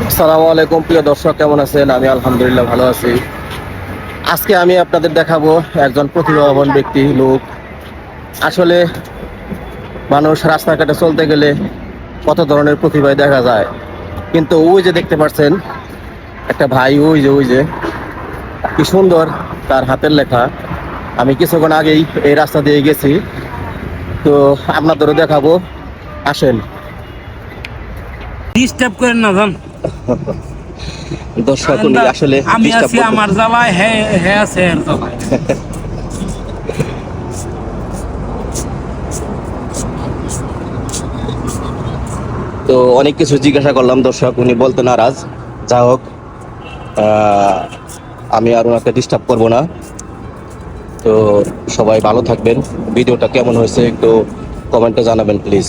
আসসালামু আলাইকুম প্রিয় দর্শক, কেমন আছেন? আমি আলহামদুলিল্লাহ ভালো আছি। আজকে আমি আপনাদের দেখাবো একজন প্রতিভাবান ব্যক্তি লোক। আসলে মানুষ রাস্তাঘাটে চলতে গেলে কত ধরনের প্রতিভাই দেখা যায়, কিন্তু ওই যে দেখতে পাচ্ছেন একটা ভাই, ওই যে কি সুন্দর তার হাতের লেখা। আমি কিছুক্ষণ আগেই এই রাস্তা দিয়ে গেছি, তো আপনাদেরও দেখাবো, আসেন। ডিস্টার্ব করেন না জান। দর্শক উনি আসলে আমি ডিস্টার্ব আছি করতে, আমার জ্বালায়, হ্যাঁ হ্যাঁ আছে এর জ্বালায়। তো অনেক কিছু জিজ্ঞাসা করলাম, দর্শক উনি বলতে নারাজ। যা হোক, আমি আর ওনাকে ডিস্টার্ব করবো না। তো সবাই ভালো থাকবেন। ভিডিওটা কেমন হয়েছে একটু কমেন্টে জানাবেন প্লিজ।